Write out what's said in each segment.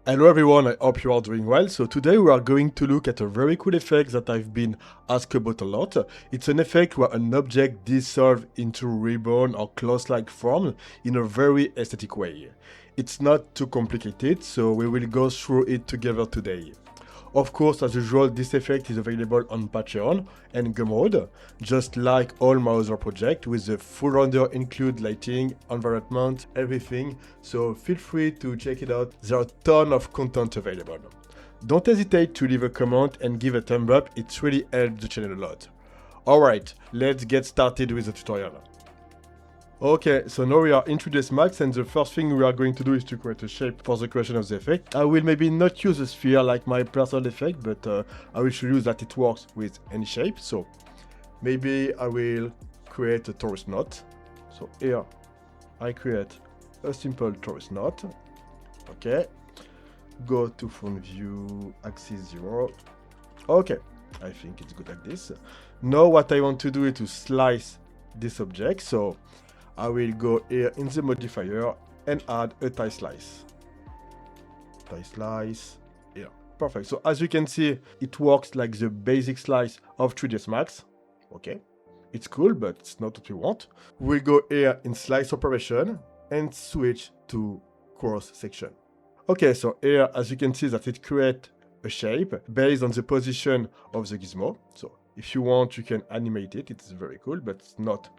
Hello everyone, I hope you are doing well. So today we are going to look at a very cool effect that I've been asked about a lot. It's an effect where an object dissolves into ribbon or cloth-like form in a very aesthetic way. It's not too complicated, so we will go through it together today. Of course, as usual, this effect is available on Patreon and Gumroad, just like all my other projects, with the full render include lighting, environment, everything, so feel free to check it out. There are a ton of content available. Don't hesitate to leave a comment and give a thumb up, it really helps the channel a lot. Alright, let's get started with the tutorial. Okay, so now we are in 3dsmax and the first thing we are going to do is to create a shape for the creation of the effect. I will maybe not use a sphere like my personal effect, but I will show you that it works with any shape. So maybe I will create a torus knot. So here I create a simple torus knot. Okay, go to front view, axis 0. Okay, I think it's good like this. Now what I want to do is to slice this object. So I will go here in the modifier and add a tie slice. Tie slice here. Perfect. So as you can see, it works like the basic slice of 3dsmax. Okay. It's cool, but it's not what we want. We'll go here in slice operation and switch to cross section. Okay, so here, as you can see that it creates a shape based on the position of the gizmo. So if you want, you can animate it. It's very cool, but it's not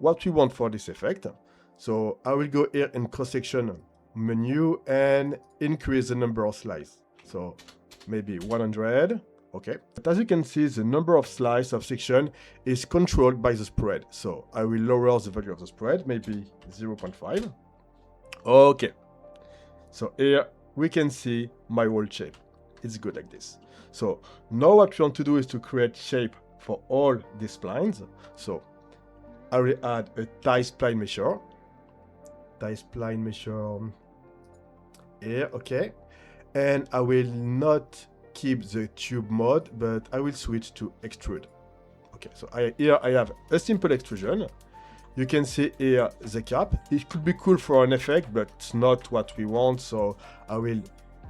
what we want for this effect. So I will go here in cross section menu and increase the number of slices. So maybe 100. Okay. But as you can see, the number of slices of section is controlled by the spread. So I will lower the value of the spread, maybe 0.5. Okay. So here we can see my whole shape. It's good like this. So now what we want to do is to create shape for all these splines. So I will add a tie spline measure. Tie spline measure here, okay. And I will not keep the tube mode, but I will switch to extrude. Okay, so here I have a simple extrusion. You can see here the cap. It could be cool for an effect, but it's not what we want. So I will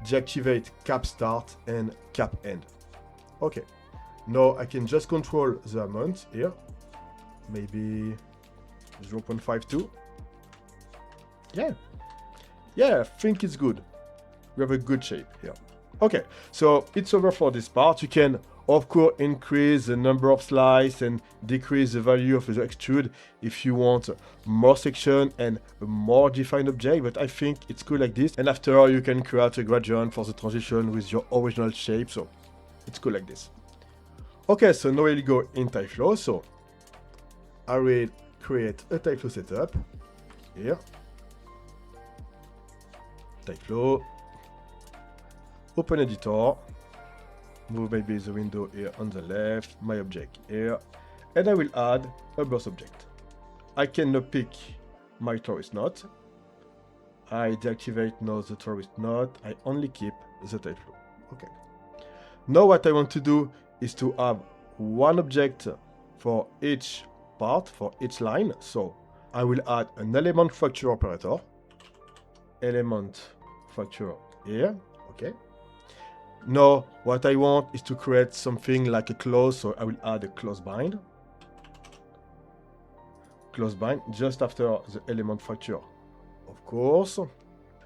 deactivate cap start and cap end. Okay, now I can just control the amount here. Maybe 0.52. Yeah, I think it's good. We have a good shape here. Okay, so it's over for this part. You can, of course, increase the number of slices and decrease the value of the extrude if you want more section and a more defined object, but I think it's cool like this. And after all, you can create a gradient for the transition with your original shape, so it's cool like this. Okay, so now we'll go in TyFlow. So I will create a TyFlow setup here. TyFlow, open editor, move maybe the window here on the left, my object here, and I will add a burst object. I can now pick my torus knot. I deactivate now the torus knot. I only keep the TyFlow. Okay. Now what I want to do is to have one object for each part, for each line. So I will add an element factor operator. Element factor here. Okay. Now what I want is to create something like a close, so I will add a close bind. Close bind just after the element factor. Of course.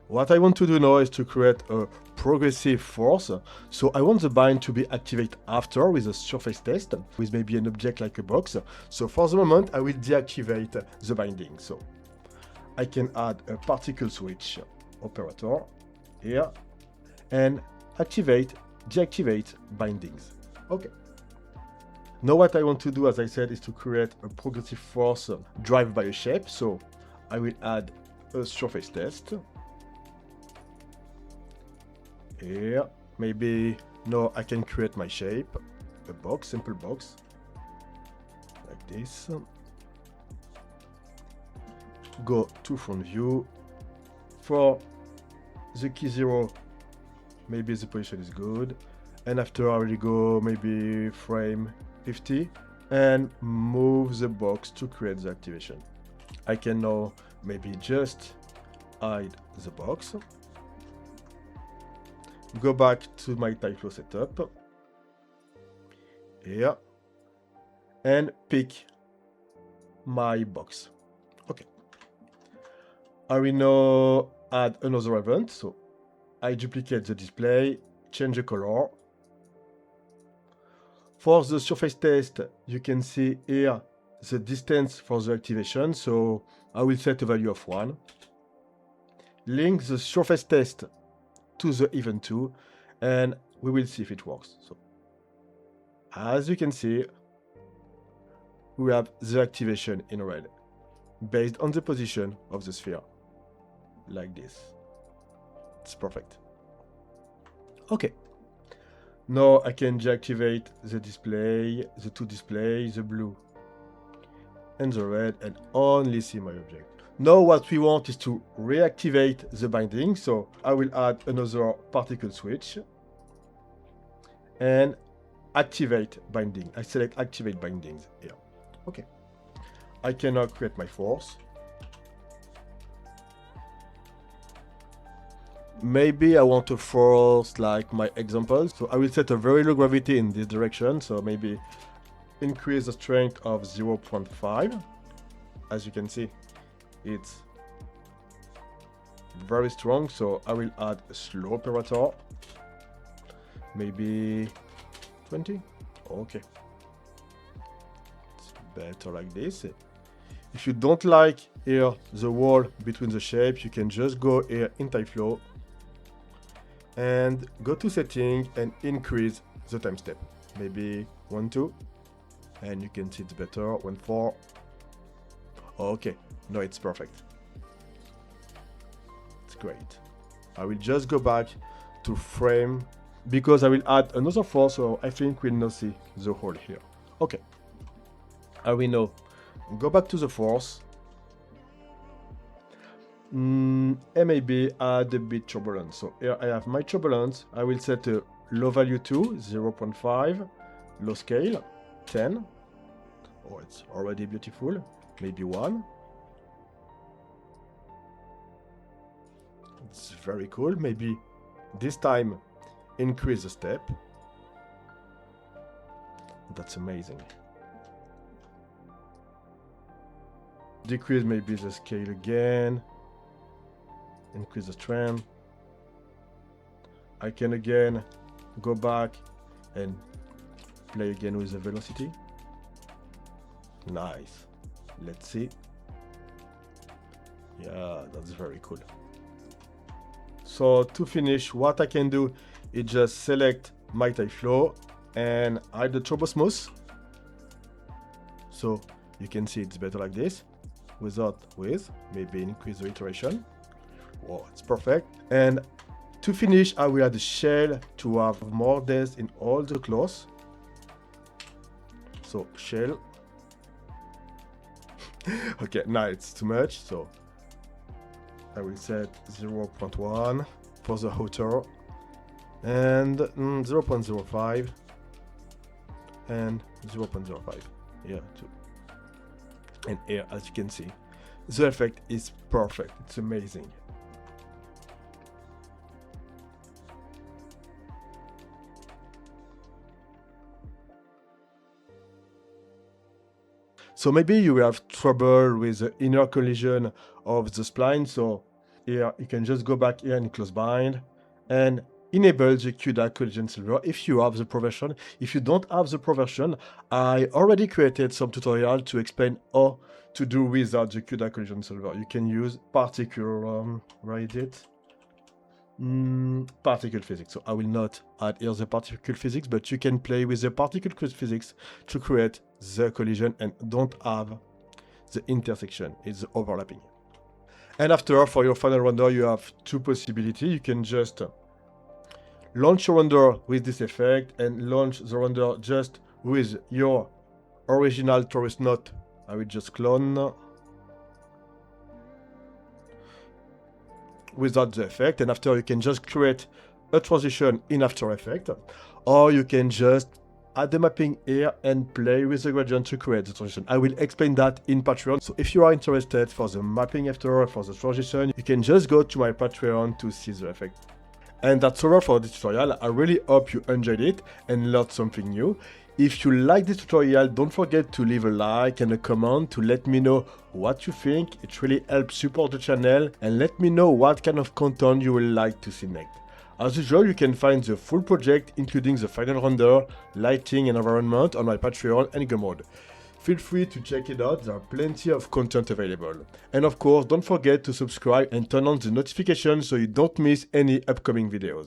What I want to do now is to create a progressive force. So I want the bind to be activated after with a surface test, with maybe an object like a box. So for the moment, I will deactivate the binding. So I can add a particle switch operator here and activate, deactivate bindings. Okay. Now what I want to do, as I said, is to create a progressive force driven by a shape. So I will add a surface test. Here, maybe now I can create my shape, a box, simple box, like this. Go to front view. For the key 0, maybe the position is good. And after I will go maybe frame 50 and move the box to create the activation. I can now maybe just hide the box. go back to my TyFlow setup here and pick my box. Okay. I will now add another event. So I duplicate the display, change the color. For the surface test, you can see here the distance for the activation. So I will set a value of 1. Link the surface test to the event 2, and we will see if it works. So as you can see, we have the activation in red based on the position of the sphere, like this. It's perfect. Okay. Now I can deactivate the display, the two displays, the blue and the red, and only see my object. Now what we want is to reactivate the binding, so I will add another particle switch and activate binding. I select activate bindings here. Okay. I can now create my force. Maybe I want to force like my example, so I will set a very low gravity in this direction, so maybe increase the strength of 0.5. As you can see, it's very strong, so I will add a slow operator, maybe 20. Okay, it's better like this. If you don't like here the wall between the shapes, you can just go here in TyFlow and go to setting and increase the time step, maybe 1.2, and you can see it's better. 1.4. Okay, no, it's perfect. It's great. I will just go back to frame because I will add another force, so I think we'll now see the hole here. Okay, I will now go back to the force and maybe add a bit turbulence. So here I have my turbulence. I will set a low value to 0.5, low scale 10. Oh, it's already beautiful. Maybe 1. It's very cool. Maybe this time increase the step. That's amazing. Decrease maybe the scale again. Increase the strength. I can again go back and play again with the velocity. Nice. Let's see. Yeah, that's very cool. So to finish, what I can do is just select my TyFlow and add the turbo smooth. So you can see it's better like this. Without with, maybe increase the iteration. Wow, it's perfect. And to finish, I will add the shell to have more depth in all the claws. So shell. Okay, now it's too much, so I will set 0.1 for the outer and 0.05 and 0.05 here too. And here, as you can see, the effect is perfect. It's amazing. So maybe you have trouble with the inner collision of the spline. So here you can just go back here and close bind and enable the QDAC collision solver if you have the Pro version. If you don't have the Pro version, I already created some tutorial to explain how to do without the QDAC collision solver. You can use particle, where is it? Particle physics. So I will not add here the particle physics, but you can play with the particle physics to create the collision and don't have the intersection. It's the overlapping. And after, for your final render, you have two possibilities. You can just launch your render with this effect and launch the render just with your original torus knot. I will just clone without the effect, and after you can just create a transition in After Effects, or you can just add the mapping here and play with the gradient to create the transition. I will explain that in Patreon, so if you are interested for the mapping after, for the transition, you can just go to my Patreon to see the effect. And that's all for this tutorial. I really hope you enjoyed it and learned something new. If you like this tutorial, don't forget to leave a like and a comment to let me know what you think. It really helps support the channel and let me know what kind of content you would like to see next. As usual, you can find the full project, including the final render, lighting and environment on my Patreon and Gumroad. Feel free to check it out, there are plenty of content available. And of course, don't forget to subscribe and turn on the notifications so you don't miss any upcoming videos.